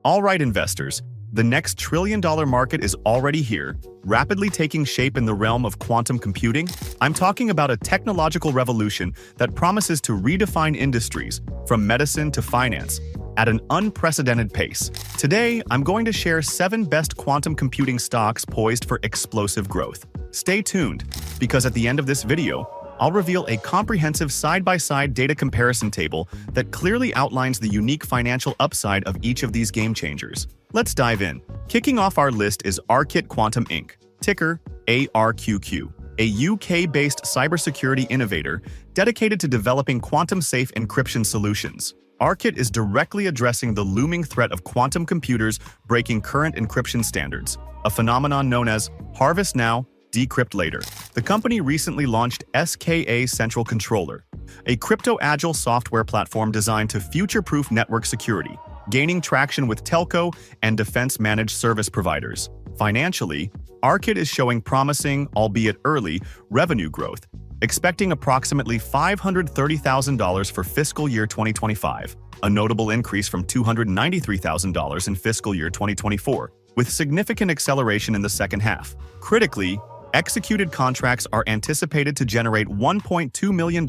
All right, investors, the next trillion-dollar market is already here, rapidly taking shape in the realm of quantum computing. I'm talking about a technological revolution that promises to redefine industries, from medicine to finance, at an unprecedented pace. Today, I'm going to share 7 best quantum computing stocks poised for explosive growth. Stay tuned, because at the end of this video, I'll reveal a comprehensive side-by-side data comparison table that clearly outlines the unique financial upside of each of these game changers. Let's dive in. Kicking off our list is Arqit Quantum Inc., ticker ARQQ, a UK-based cybersecurity innovator dedicated to developing quantum-safe encryption solutions. Arqit is directly addressing the looming threat of quantum computers breaking current encryption standards, a phenomenon known as harvest now, decrypt later. The company recently launched SKA Central Controller, a crypto-agile software platform designed to future-proof network security, gaining traction with telco and defense-managed service providers. Financially, Arqit is showing promising, albeit early, revenue growth, expecting approximately $530,000 for fiscal year 2025, a notable increase from $293,000 in fiscal year 2024, with significant acceleration in the second half. Critically, executed contracts are anticipated to generate $1.2 million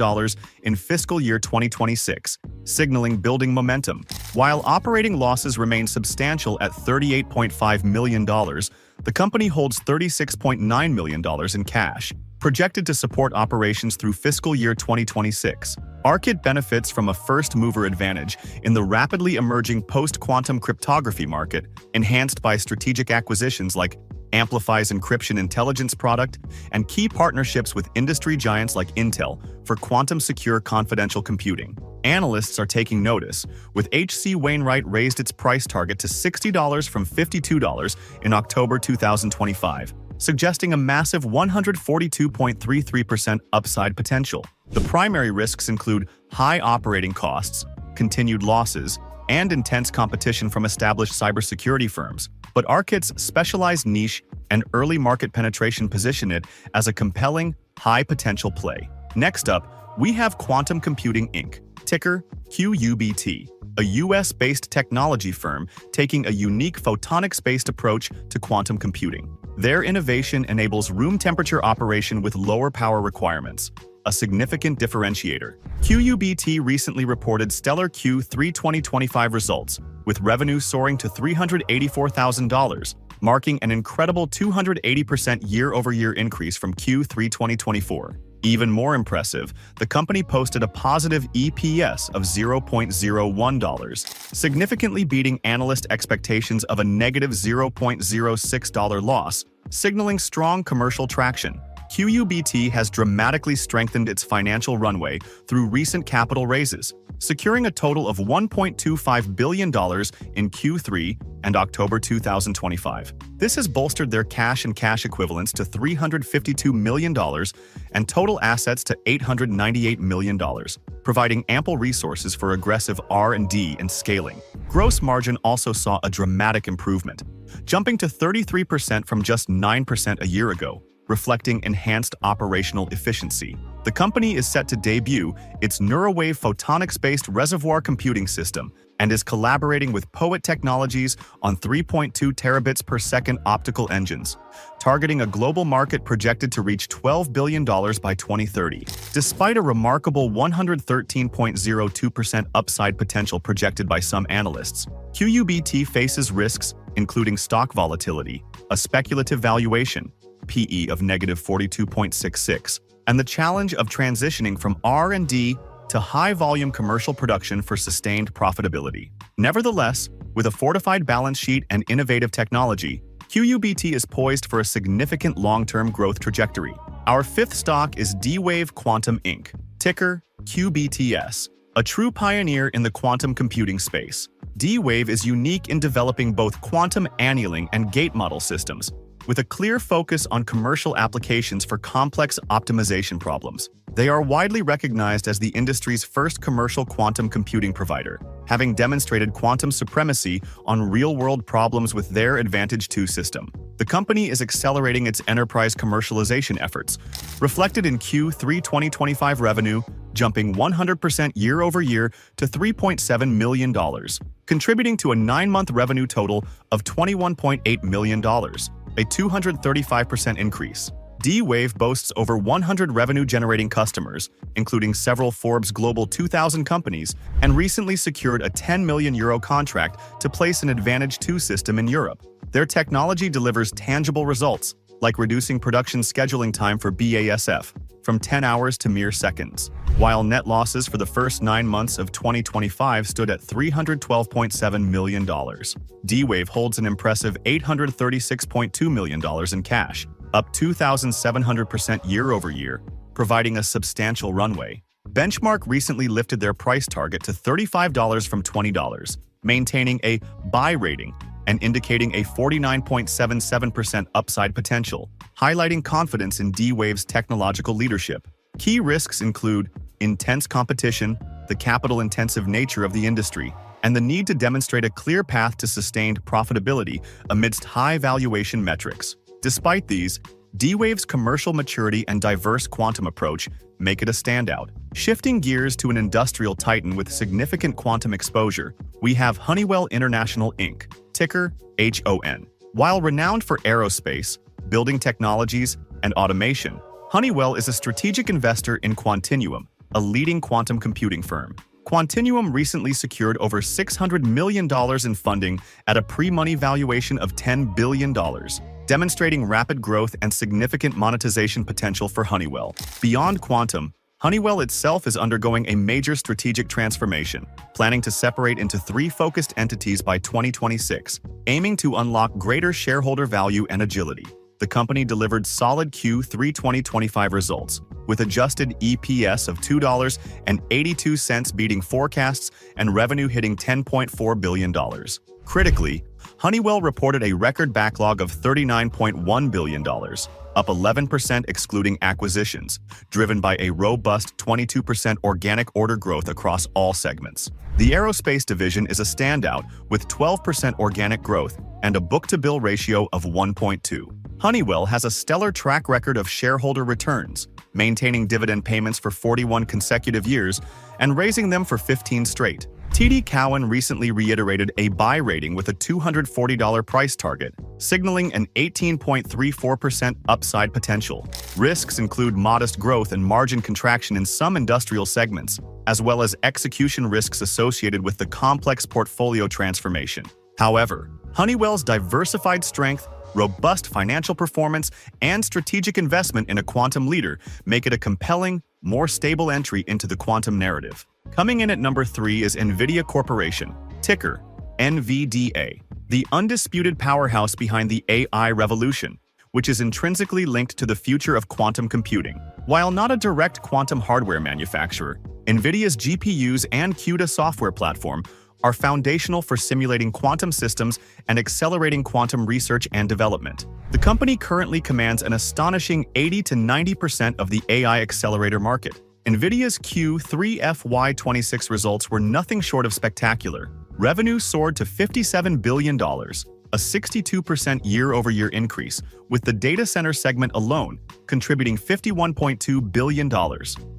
in fiscal year 2026, signaling building momentum. While operating losses remain substantial at $38.5 million, the company holds $36.9 million in cash, projected to support operations through fiscal year 2026. Arqit benefits from a first-mover advantage in the rapidly emerging post-quantum cryptography market, enhanced by strategic acquisitions like Amplify's encryption intelligence product, and key partnerships with industry giants like Intel for quantum-secure confidential computing. Analysts are taking notice, with H.C. Wainwright raised its price target to $60 from $52 in October 2025, suggesting a massive 142.33% upside potential. The primary risks include high operating costs, continued losses, and intense competition from established cybersecurity firms, but Arqit's specialized niche and early market penetration position it as a compelling, high-potential play. Next up, we have Quantum Computing Inc., ticker QUBT, a US-based technology firm taking a unique photonics-based approach to quantum computing. Their innovation enables room temperature operation with lower power requirements, a significant differentiator. QUBT recently reported stellar Q3 2025 results, with revenue soaring to $384,000, marking an incredible 280% year-over-year increase from Q3 2024. Even more impressive, the company posted a positive EPS of $0.01, significantly beating analyst expectations of a negative $0.06 loss, signaling strong commercial traction. QUBT has dramatically strengthened its financial runway through recent capital raises, securing a total of $1.25 billion in Q3 and October 2025. This has bolstered their cash and cash equivalents to $352 million and total assets to $898 million, providing ample resources for aggressive R&D and scaling. Gross margin also saw a dramatic improvement, jumping to 33% from just 9% a year ago, reflecting enhanced operational efficiency. The company is set to debut its Neurowave photonics-based reservoir computing system and is collaborating with POET Technologies on 3.2 terabits per second optical engines, targeting a global market projected to reach $12 billion by 2030. Despite a remarkable 113.02% upside potential projected by some analysts, QUBT faces risks including stock volatility, a speculative valuation, PE of negative 42.66, and the challenge of transitioning from R&D to high-volume commercial production for sustained profitability. Nevertheless, with a fortified balance sheet and innovative technology, QUBT is poised for a significant long-term growth trajectory. Our fifth stock is D-Wave Quantum Inc., ticker QBTS, a true pioneer in the quantum computing space. D-Wave is unique in developing both quantum annealing and gate model systems, with a clear focus on commercial applications for complex optimization problems. They are widely recognized as the industry's first commercial quantum computing provider, having demonstrated quantum supremacy on real-world problems with their Advantage 2 system. The company is accelerating its enterprise commercialization efforts, reflected in Q3 2025 revenue, jumping 100% year-over-year to $3.7 million, contributing to a 9-month revenue total of $21.8 million, a 235% increase. D-Wave boasts over 100 revenue-generating customers, including several Forbes Global 2000 companies, and recently secured a €10 million contract to place an Advantage 2 system in Europe. Their technology delivers tangible results, like reducing production scheduling time for BASF from 10 hours to mere seconds. While net losses for the first 9 months of 2025 stood at $312.7 million, D-Wave holds an impressive $836.2 million in cash, up 2,700% year-over-year, providing a substantial runway. Benchmark recently lifted their price target to $35 from $20, maintaining a buy rating and indicating a 49.77% upside potential, highlighting confidence in D-Wave's technological leadership. Key risks include intense competition, the capital-intensive nature of the industry, and the need to demonstrate a clear path to sustained profitability amidst high valuation metrics. Despite these, D-Wave's commercial maturity and diverse quantum approach make it a standout. Shifting gears to an industrial titan with significant quantum exposure, we have Honeywell International Inc., ticker HON. While renowned for aerospace, building technologies, and automation, Honeywell is a strategic investor in Quantinuum, a leading quantum computing firm. Quantinuum recently secured over $600 million in funding at a pre-money valuation of $10 billion, demonstrating rapid growth and significant monetization potential for Honeywell. Beyond quantum, Honeywell itself is undergoing a major strategic transformation, planning to separate into 3 focused entities by 2026, aiming to unlock greater shareholder value and agility. The company delivered solid Q3 2025 results, with adjusted EPS of $2.82 beating forecasts and revenue hitting $10.4 billion. Critically, Honeywell reported a record backlog of $39.1 billion, up 11% excluding acquisitions, driven by a robust 22% organic order growth across all segments. The aerospace division is a standout with 12% organic growth and a book-to-bill ratio of 1.2. Honeywell has a stellar track record of shareholder returns, maintaining dividend payments for 41 consecutive years and raising them for 15 straight. TD Cowen recently reiterated a buy rating with a $240 price target, signaling an 18.34% upside potential. Risks include modest growth and margin contraction in some industrial segments, as well as execution risks associated with the complex portfolio transformation. However, Honeywell's diversified strength, robust financial performance, and strategic investment in a quantum leader make it a compelling, more stable entry into the quantum narrative. Coming in at number 3 is Nvidia Corporation, ticker NVDA, the undisputed powerhouse behind the AI revolution, which is intrinsically linked to the future of quantum computing. While not a direct quantum hardware manufacturer, Nvidia's GPUs and CUDA software platform are foundational for simulating quantum systems and accelerating quantum research and development. The company currently commands an astonishing 80 to 90% of the AI accelerator market. Nvidia's Q3 FY26 results were nothing short of spectacular. Revenue soared to $57 billion, a 62% year-over-year increase, with the data center segment alone contributing $51.2 billion.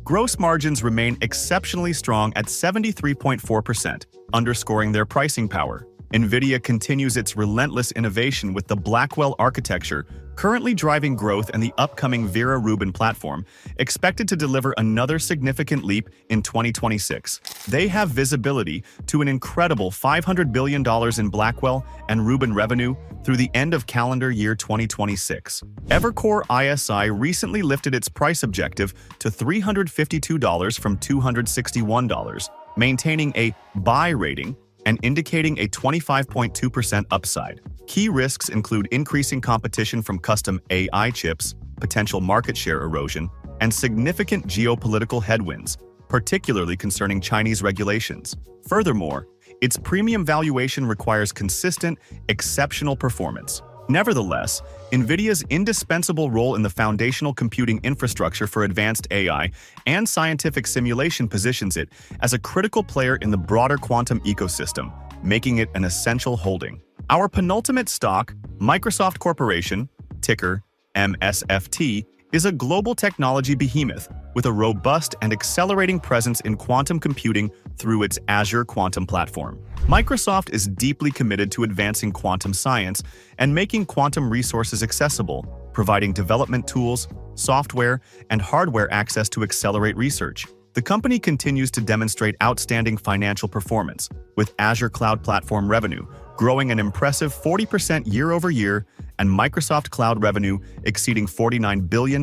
Gross margins remain exceptionally strong at 73.4%, underscoring their pricing power. Nvidia continues its relentless innovation with the Blackwell architecture, currently driving growth, and the upcoming Vera Rubin platform, expected to deliver another significant leap in 2026. They have visibility to an incredible $500 billion in Blackwell and Rubin revenue through the end of calendar year 2026. Evercore ISI recently lifted its price objective to $352 from $261, maintaining a buy rating and indicating a 25.2% upside. Key risks include increasing competition from custom AI chips, potential market share erosion, and significant geopolitical headwinds, particularly concerning Chinese regulations. Furthermore, its premium valuation requires consistent, exceptional performance. Nevertheless, Nvidia's indispensable role in the foundational computing infrastructure for advanced AI and scientific simulation positions it as a critical player in the broader quantum ecosystem, making it an essential holding. Our penultimate stock, Microsoft Corporation, ticker MSFT, is a global technology behemoth with a robust and accelerating presence in quantum computing through its Azure quantum platform. Microsoft is deeply committed to advancing quantum science and making quantum resources accessible, providing development tools, software, and hardware access to accelerate research. The company continues to demonstrate outstanding financial performance, with Azure Cloud Platform revenue growing an impressive 40% year-over-year and Microsoft Cloud revenue exceeding $49 billion,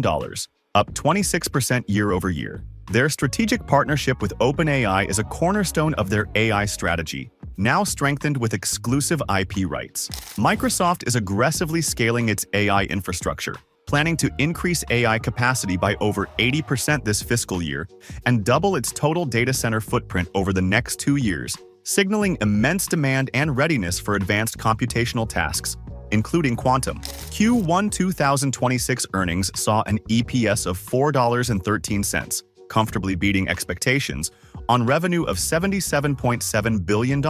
up 26% year-over-year. Their strategic partnership with OpenAI is a cornerstone of their AI strategy, now strengthened with exclusive IP rights. Microsoft is aggressively scaling its AI infrastructure, planning to increase AI capacity by over 80% this fiscal year and double its total data center footprint over the next 2 years, signaling immense demand and readiness for advanced computational tasks, including quantum. Q1 2026 earnings saw an EPS of $4.13, comfortably beating expectations, on revenue of $77.7 billion,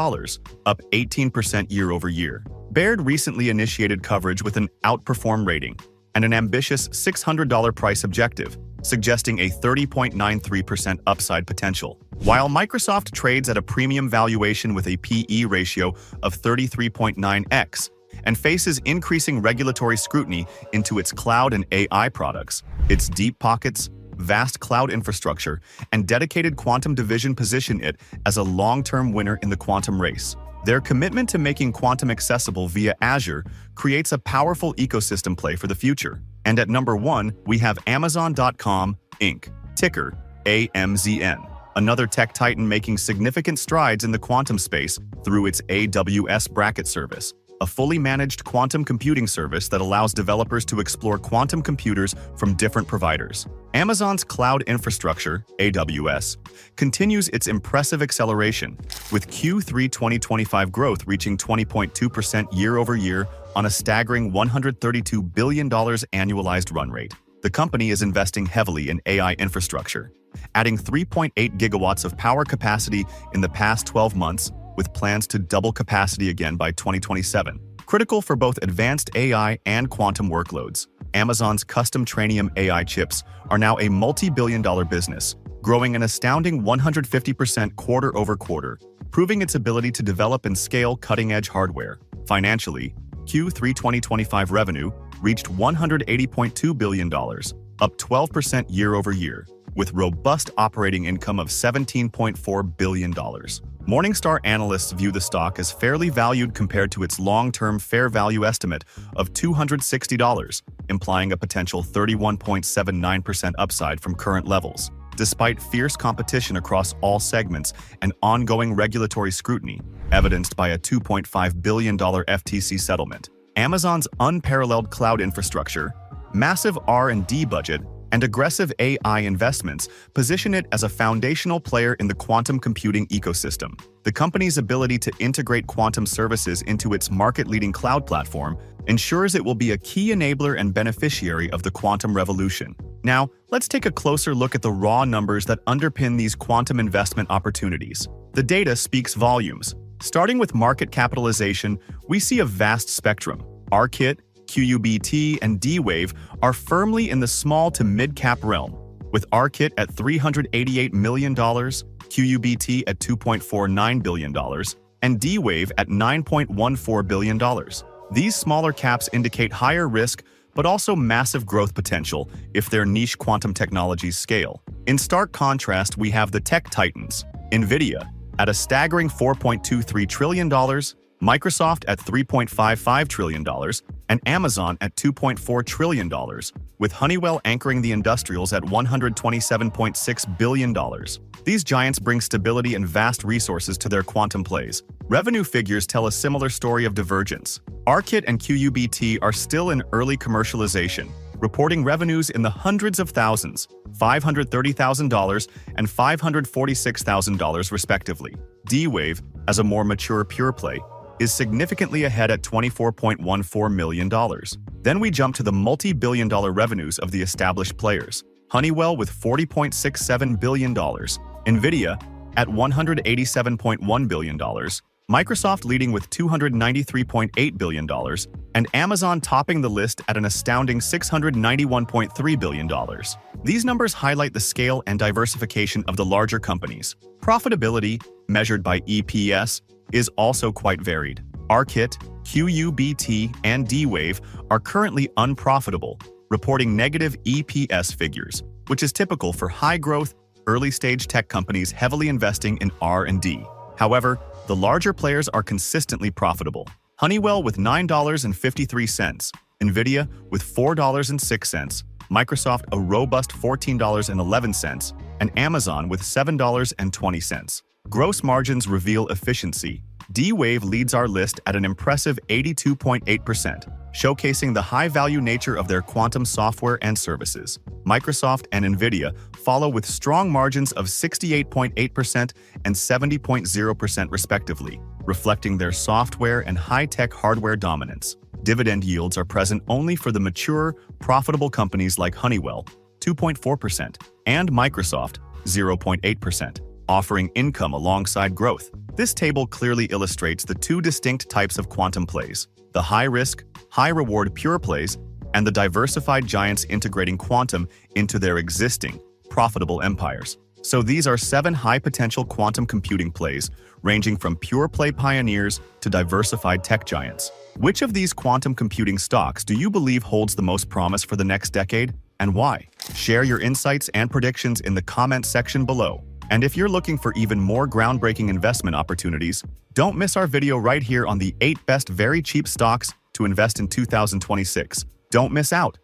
up 18% year-over-year. Baird recently initiated coverage with an outperform rating and an ambitious $600 price objective, suggesting a 30.93% upside potential. While Microsoft trades at a premium valuation with a P/E ratio of 33.9x and faces increasing regulatory scrutiny into its cloud and AI products, its deep pockets, vast cloud infrastructure, and dedicated quantum division position it as a long-term winner in the quantum race. Their commitment to making quantum accessible via Azure creates a powerful ecosystem play for the future. And at number 1, we have Amazon.com, Inc., ticker AMZN, another tech titan making significant strides in the quantum space through its AWS Bracket service, a fully managed quantum computing service that allows developers to explore quantum computers from different providers. Amazon's cloud infrastructure, AWS, continues its impressive acceleration, with Q3 2025 growth reaching 20.2% year-over-year on a staggering $132 billion annualized run rate. The company is investing heavily in AI infrastructure, adding 3.8 gigawatts of power capacity in the past 12 months, with plans to double capacity again by 2027. Critical for both advanced AI and quantum workloads, Amazon's custom Trainium AI chips are now a multi-billion-dollar business, growing an astounding 150% quarter-over-quarter, proving its ability to develop and scale cutting-edge hardware. Financially, Q3 2025 revenue reached $180.2 billion, up 12% year-over-year, with robust operating income of $17.4 billion. Morningstar analysts view the stock as fairly valued compared to its long-term fair value estimate of $260, implying a potential 31.79% upside from current levels. Despite fierce competition across all segments and ongoing regulatory scrutiny, evidenced by a $2.5 billion FTC settlement, Amazon's unparalleled cloud infrastructure, massive R&D budget, and aggressive AI investments position it as a foundational player in the quantum computing ecosystem. The company's ability to integrate quantum services into its market-leading cloud platform ensures it will be a key enabler and beneficiary of the quantum revolution. Now, let's take a closer look at the raw numbers that underpin these quantum investment opportunities. The data speaks volumes. Starting with market capitalization, we see a vast spectrum. Arqit, QUBT, and D-Wave are firmly in the small to mid-cap realm, with Arqit at $388 million, QUBT at $2.49 billion, and D-Wave at $9.14 billion. These smaller caps indicate higher risk but also massive growth potential if their niche quantum technologies scale. In stark contrast, we have the tech titans, Nvidia at a staggering $4.23 trillion, Microsoft at $3.55 trillion, and Amazon at $2.4 trillion, with Honeywell anchoring the industrials at $127.6 billion. These giants bring stability and vast resources to their quantum plays. Revenue figures tell a similar story of divergence. Arqit and QUBT are still in early commercialization, reporting revenues in the hundreds of thousands, $530,000 and $546,000 respectively. D-Wave, as a more mature pure play, is significantly ahead at $24.14 million. Then we jump to the multi-billion-dollar revenues of the established players. Honeywell with $40.67 billion, Nvidia at $187.1 billion, Microsoft leading with $293.8 billion, and Amazon topping the list at an astounding $691.3 billion. These numbers highlight the scale and diversification of the larger companies. Profitability, measured by EPS, is also quite varied. Arqit, QUBT, and D-Wave are currently unprofitable, reporting negative EPS figures, which is typical for high-growth, early-stage tech companies heavily investing in R&D. However, the larger players are consistently profitable. Honeywell with $9.53, Nvidia with $4.06, Microsoft a robust $14.11, and Amazon with $7.20. Gross margins reveal efficiency. D-Wave leads our list at an impressive 82.8%, showcasing the high-value nature of their quantum software and services. Microsoft and Nvidia follow with strong margins of 68.8% and 70.0% respectively, reflecting their software and high-tech hardware dominance. Dividend yields are present only for the mature, profitable companies like Honeywell, 2.4%, and Microsoft, 0.8%, offering income alongside growth. This table clearly illustrates the two distinct types of quantum plays: the high-risk, high-reward pure plays, and the diversified giants integrating quantum into their existing, profitable empires. So these are 7 high-potential quantum computing plays, ranging from pure-play pioneers to diversified tech giants. Which of these quantum computing stocks do you believe holds the most promise for the next decade, and why? Share your insights and predictions in the comment section below. And if you're looking for even more groundbreaking investment opportunities, don't miss our video right here on the 8 best very cheap stocks to invest in 2026. Don't miss out.